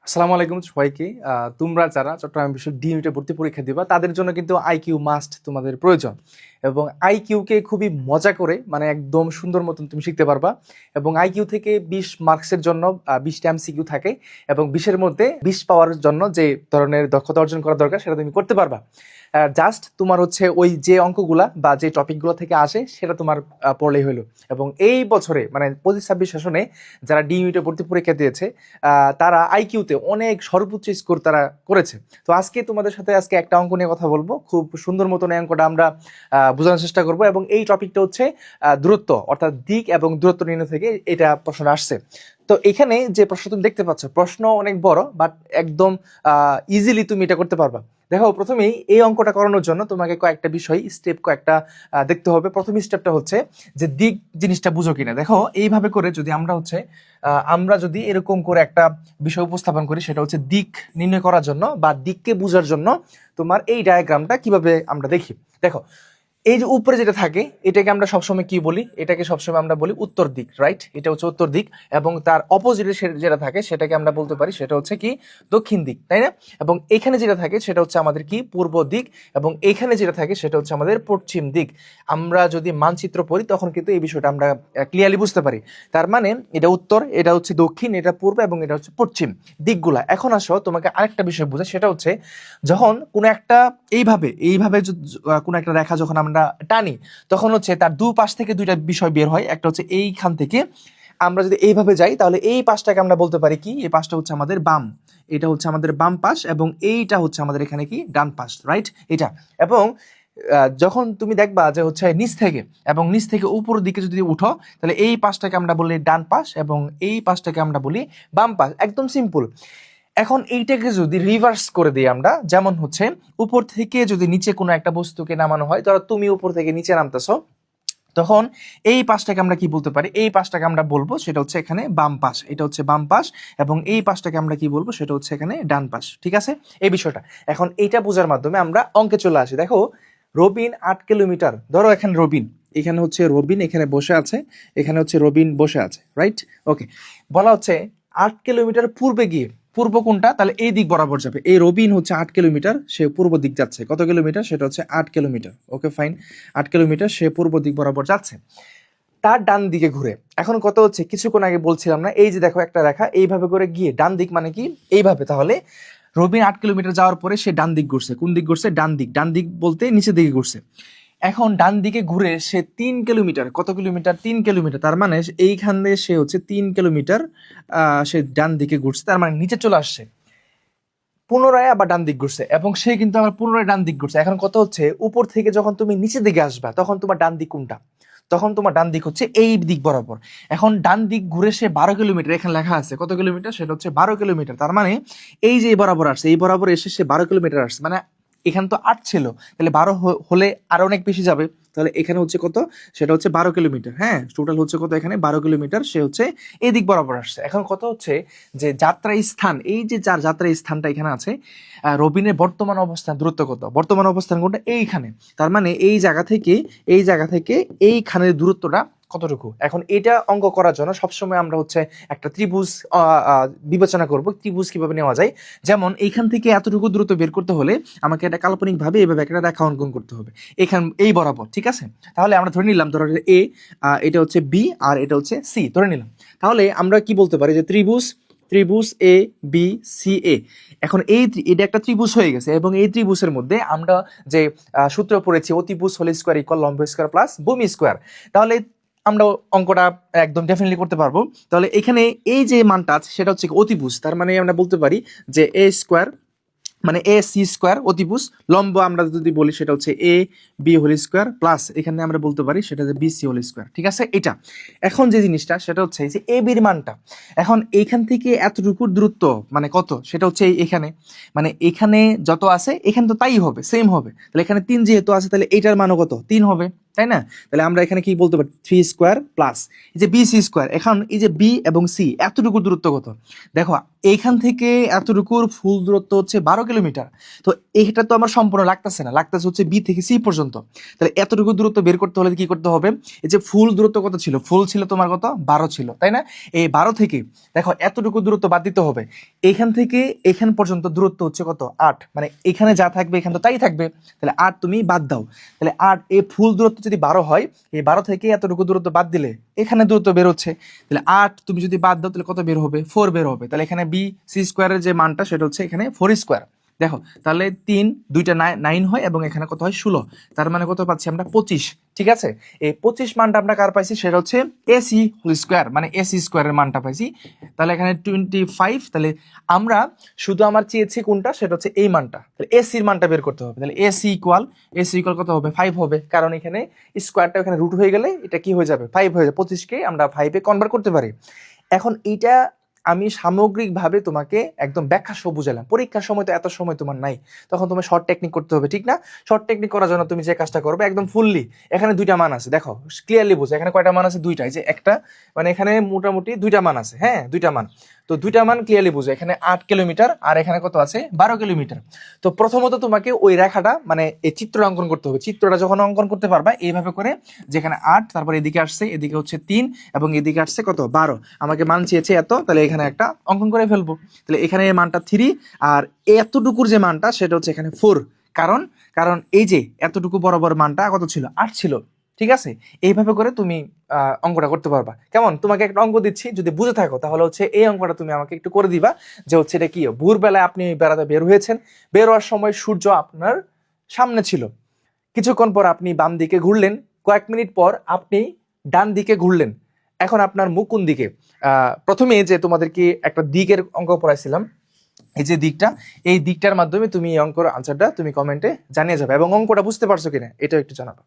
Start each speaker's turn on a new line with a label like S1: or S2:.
S1: আসসালামু আলাইকুম সবাইকে। তোমরা যারা চট্টগ্রাম বিশ্ববিদ্যালয় ডি ইউনিটে ভর্তি পরীক্ষা দিবা তাদের জন্য কিন্তু আইকিউ মাস্ট তোমাদের প্রয়োজন। এবং আইকিউকে খুবই মজা করে মানে একদম সুন্দর মতন তুমি শিখতে পারবা। এবং আইকিউ থেকে 20 মার্কসের জন্য 20টা এমসিকিউ থাকে এবং 20-এর মধ্যে 20 পাওয়ার জন্য যে ধরনের দক্ষতা অর্জন করা দরকার সেটা তুমি করতে পারবা। জাস্ট তোমার হচ্ছে ওই যে অঙ্কগুলা বা যে টপিকগুলো থেকে আসে সেটা তোমার পড়লেই হলো। এবং এই বছরে মানে 25-26 সেশনে যারা ডি ইউনিটে ভর্তি পরীক্ষা দিয়েছে তারা আইকিউতে অনেক সর্বোচ্চ স্কোর তারা করেছে। তো আজকে তোমাদের সাথে একটা অঙ্ক নিয়ে কথা বলবো, খুব সুন্দর মতন এই অঙ্কটা আমরা বোঝানোর চেষ্টা করব। এবং এই টপিকটা হচ্ছে দূরত্ব, অর্থাৎ দিক এবং দূরত্ব নির্ণয় থেকে এটা প্রশ্ন আসছে। তো এখানে যে প্রশ্ন তুমি দেখতে পাচ্ছ, প্রশ্ন অনেক বড় বাট একদম ইজিলি তুমি এটা করতে পারবা। দেখো, প্রথমেই এই অঙ্কটা করানোর জন্য তোমাকে কয়েকটা বিষয় স্টেপ দেখতে হবে। প্রথম স্টেপটা হচ্ছে যে দিক জিনিসটা বুঝো কিনা। দেখো, এইভাবে করে যদি আমরা যদি এরকম করে একটা বিষয় উপস্থাপন করি, সেটা হচ্ছে দিক নির্ণয় করার জন্য বা দিককে বোঝার জন্য তোমার এই ডায়াগ্রামটা কিভাবে আমরা দেখি। দেখো, এই যে উপরে যেটা থাকে এটাকে আমরা সবসময় কি বলি? এটাকে সবসময় আমরা বলি উত্তর দিক, রাইট? এটা হচ্ছে উত্তর দিক। এবং তার অপোজিটে যেটা থাকে সেটাকে আমরা বলতে পারি সেটা হচ্ছে কি দক্ষিণ দিক, তাই না? এবং এখানে যেটা থাকে সেটা হচ্ছে আমাদের কি পূর্ব দিক, এবং এখানে যেটা থাকে সেটা হচ্ছে আমাদের পশ্চিম দিক। আমরা যদি মানচিত্র পড়ি তখন কিন্তু এই বিষয়টা আমরা ক্লিয়ারলি বুঝতে পারি। তার মানে এটা উত্তর, এটা হচ্ছে দক্ষিণ, এটা পূর্ব এবং এটা হচ্ছে পশ্চিম দিকগুলা। এখন আসো তোমাকে আরেকটা বিষয় বোঝা, সেটা হচ্ছে যখন কোনো একটা এইভাবে এইভাবে কোনো একটা রেখা যখন আমরা টানি তখন হচ্ছে তার দুপাশ থেকে দুইটা বিষয় বের হয়। একটা হচ্ছে এইখান থেকে আমরা যদি এইভাবে যাই তাহলে এই পাশটাকে আমরা বলতে পারি কি, এই পাশটা হচ্ছে আমাদের বাম, এটা হচ্ছে আমাদের বাম পাশ, এবং এইটা হচ্ছে আমাদের এখানে কি ডান পাশ, রাইট? এটা। এবং যখন তুমি দেখবা যে হচ্ছে নিচ থেকে উপর দিকে যদি উঠো তাহলে এই পাশটাকে আমরা বলি ডান পাশ এবং এই পাশটাকে আমরা বলি বাম পাশ। একদম সিম্পল। এখন এইটাকে যদি রিভার্স করে দিই আমরা, যেমন হচ্ছে উপর থেকে যদি নিচে কোনো একটা বস্তুকে নামানো হয়, ধরো তুমি উপর থেকে নিচে নামতেছো, তখন এই পাশটাকে আমরা কি বলতে পারি? এই পাশটাকে আমরা বলবো সেটা হচ্ছে এখানে বাম পাশ, এটা হচ্ছে বাম পাশ। এবং এই পাশটাকে আমরা কি বলবো? সেটা হচ্ছে এখানে ডান পাশ। ঠিক আছে, এই বিষয়টা। এখন এইটা বোঝার মাধ্যমে আমরা অঙ্কে চলে আসি। দেখো, রবিন 8 কিলোমিটার, ধরো এখানে রবিন, এখানে হচ্ছে রবিন এখানে বসে আছে, এখানে হচ্ছে রবিন বসে আছে, রাইট? ওকে, বলা হচ্ছে 8 কিলোমিটার পূর্বে গিয়ে, পূর্ব কোনটা? তাহলে এই দিক বরাবর যাবে। এই রবিন হচ্ছে 8 কিলোমিটার, সে পূর্ব দিক যাচ্ছে। কত কিলোমিটার? সেটা হচ্ছে 8 কিলোমিটার। ওকে ফাইন, 8 কিলোমিটার সে পূর্ব দিক বরাবর যাচ্ছে। তার ডান দিকে ঘুরে এখন কত হচ্ছে? কিছুক্ষণ আগে বলছিলাম না, এই যে দেখো একটা রেখা এইভাবে করে গিয়ে ডান দিক মানে কি এইভাবে। তাহলে রবিন 8 কিলোমিটার যাওয়ার পরে সে ডান দিক ঘুরছে। কোন দিক ঘুরছে? ডান দিক। ডান দিক বলতে নিচের দিকে ঘুরছে। এখন ডান দিকে ঘুরে সে 3 কিলোমিটার, কত কিলোমিটার? 3 কিলোমিটার। তার মানে এইখান দিয়ে সে হচ্ছে 3 কিলোমিটার সে ডান দিকে ঘুরছে, তার মানে নিচে চলে আসছে। পুনরায় আবার ডান দিক ঘুরছে এবং সে কিন্তু আবার পুনরায় ডান দিক ঘুরছে। এখন কত হচ্ছে? উপর থেকে যখন তুমি নিচের দিকে আসবা তখন তোমার ডান দিক কোনটা? তখন তোমার ডান দিক হচ্ছে এই দিক বরাবর। এখন ডান দিক ঘুরে সে 12 কিলোমিটার, এখানে লেখা আছে কত কিলোমিটার? সেটা হচ্ছে 12 কিলোমিটার। তার মানে এই যে এই বরাবর আসছে, এই বরাবর এসে সে 12 কিলোমিটার আসছে। মানে এখানে তো 8 ছিল, তাহলে 12 হলে আরো অনেক বেশি যাবে। তাহলে এখানে হচ্ছে কত? সেটা হচ্ছে 12 কিলোমিটার। হ্যাঁ, টোটাল হচ্ছে কত? এখানে 12 কিলোমিটার সে হচ্ছে এই দিক বরাবর আসছে। এখন কত হচ্ছে যে যাত্রা স্থান, এই যে যার যাত্রা স্থানটা এখানে আছে, রবিনের বর্তমান অবস্থান দূরত্ব কত? বর্তমান অবস্থান কোনটা? এইখানে। তার মানে এই জায়গা থেকে এইখানের দূরত্বটা কতটুকু? এখন এটা অঙ্ক করার জন্য সবসময় আমরা হচ্ছে একটা ত্রিভুজ বিবেচনা করব, ত্রিভুজ কিভাবে নেওয়া যায়। যেমন এইখান থেকে এতটুকু দূরত্ব বের করতে হলে আমাকে এটা কাল্পনিকভাবে এইভাবে একটা রেখা অঙ্কন করতে হবে এই বরাবর। ঠিক আছে, তাহলে আমরা ধরে নিলাম, ধরো এ, এটা হচ্ছে বি আর এটা হচ্ছে সি ধরে নিলাম। তাহলে আমরা কি বলতে পারি? যে ত্রিভুজ ত্রিভুজ এ বি সি এ। এখন এটা একটা ত্রিভুজ হয়ে গেছে এবং এই ত্রিভুজের মধ্যে আমরা যে সূত্র পড়েছি, অতিভুজ হোল স্কোয়ার ইকুয়াল লম্ব স্কোয়ার প্লাস ভূমি স্কোয়ার। তাহলে আমরা অঙ্কটা একদম ডেফিনেটলি করতে পারবো। তাহলে এখানে এই যে মানটা আছে সেটা হচ্ছে অতিভুজ। তার মানে আমরা বলতে পারি যে এ স্কোয়ার মানে এ সি স্কোয়ার অতিভুজ, লম্ব আমরা যদি বলি সেটা হচ্ছে A B whole square plus এখানে আমরা বলতে পারি সেটা হচ্ছে বি সি হোল স্কোয়ার। ঠিক আছে, এটা। এখন যে জিনিসটা সেটা হচ্ছে যে এ বির মানটা, এখন এইখান থেকে এতটুকুর দূরত্ব মানে কত? সেটা হচ্ছে এখানে, মানে এখানে যত আছে এখানে তো তাই হবে, সেম হবে। তাহলে এখানে 3 যেহেতু আছে তাহলে এইটার মানও কত? 3 হবে। তাই না? তাহলে আমরা এখানে কি বলতে পারি, 3 স্কোয়ার প্লাস এই যে BC স্কোয়ার। এখন এই যে B এবং C এতটুকু দূরত্ব কত, দেখো এইখান থেকে এতটুকুর ফুল দূরত্ব হচ্ছে 12 কিলোমিটার। তো এইটা তো আমার সম্পূর্ণ লাগতেছে না, লাগতেছে হচ্ছে B থেকে C পর্যন্ত। তাহলে এতটুকু দূরত্ব বের করতে হলে কি করতে হবে, এই যে ফুল দূরত্ব কত ছিল, ফুল ছিল তোমার কত, 12 ছিল, তাই না? এই 12 থেকে দেখো এতটুকু দূরত্ব বাদ দিতে হবে। এইখান থেকে এখান পর্যন্ত দূরত্ব হচ্ছে কত, 8, মানে এখানে যা থাকবে এখানে তো তাই থাকবে, তাহলে 8 তুমি বাদ দাও। তাহলে 8, এই ফুল দূরত্ব যদি 12 হয়, এই 12 থেকে এতটুকু দূরত্ব বাদ দিলে এখানে দূরত্ব বের হচ্ছে, তাহলে 8 তুমি যদি বাদ দাও তাহলে কত বের হবে, 4 বের হবে। তাহলে এখানে BC স্কোয়ারের যে মানটা সেটা হচ্ছে এখানে 4 স্কোয়ার। দেখো তাহলে 3 দুইটা 9 হয় এবং এখানে কত হয় 16, তার মানে কত পাচ্ছি আমরা 25। ঠিক আছে, এই 25 মানটা আমরা কার পাইছি, সেটা হচ্ছে AC হোল স্কোয়ার, মানে AC স্কোয়ারের মানটা পাইছি। তাহলে এখানে 25, তাহলে আমরা শুধু আমার চেয়েছি কোনটা, সেটা হচ্ছে এই মানটা। তাহলে এসির মানটা বের করতে হবে। তাহলে এসি ইকুয়াল কত হবে, 5 হবে, কারণ এখানে স্কোয়ারটা এখানে রুট হয়ে গেলে এটা কি হয়ে যাবে, 5 হয়ে যাবে। 25কে আমরা 5-এ কনভার্ট করতে পারি। এখন এইটা আমি সামগ্রিকভাবে তোমাকে একদম ব্যাখ্যা সহ বুঝালাম। পরীক্ষার সময় তো এত সময় তোমার নাই, তখন তোমার শর্ট টেকনিক করতে হবে, ঠিক না? শর্ট টেকনিক করার জন্য তুমি যে কাজটা করবে, একদম ফুললি এখানে দুইটা মান আছে, দেখো ক্লিয়ারলি বুঝো এখানে কয়টা মান আছে, দুইটা। এই যে একটা, মানে এখানে মোটামুটি দুইটা মান আছে, হ্যাঁ দুইটা মান। তো দুইটা মান ক্লিয়ারলি বুঝো, এখানে 8 কিলোমিটার আর এখানে কত আছে, 12 কিলোমিটার। তো প্রথমত তোমাকে ওই রেখাটা, মানে এই চিত্রটা অঙ্কন করতে হবে। চিত্রটা যখন অঙ্কন করতে পারবা এইভাবে করে, যেখানে 8, তারপর এদিকে আসছে, এদিকে হচ্ছে 3 এবং এদিকে আসছে কত, 12, আমাকে মান চেয়েছে এত, তাহলে এখানে একটা অঙ্কন করে ফেলবো। তাহলে এখানে এই মানটা 3 আর এতটুকুর যে মানটা সেটা হচ্ছে এখানে 4, কারণ কারণ এই যে এতটুকু বরাবর মানটা কত ছিল, 8 ছিল। ঠিক আছে, এইভাবে করে তুমি অঙ্কটা করতে পারবা। কেমন, তোমাকে একটা অঙ্ক দিচ্ছি, যদি বুঝে থাকো তাহলে হচ্ছে এই অঙ্কটা তুমি আমাকে একটু করে দিবা, যে হচ্ছে এটা কি, ভোরবেলায় আপনি বেড়াতে বের হয়েছেন, বের হওয়ার সময় সূর্য আপনার সামনে ছিল, কিছুক্ষণ পর আপনি বাম দিকে ঘুরলেন, কয়েক মিনিট পর আপনি ডান দিকে ঘুরলেন, এখন আপনার মুখ কোন দিকে? প্রথমে যে তোমাদেরকে একটা দিকের অঙ্ক পড়াইছিলাম, এই যে দিকটা, এই দিকটার মাধ্যমে তুমি এই অঙ্কের আনসারটা তুমি কমেন্টে জানিয়ে যাবে, এবং অঙ্কটা বুঝতে পারছো কিনা এটাও একটু জানাবে।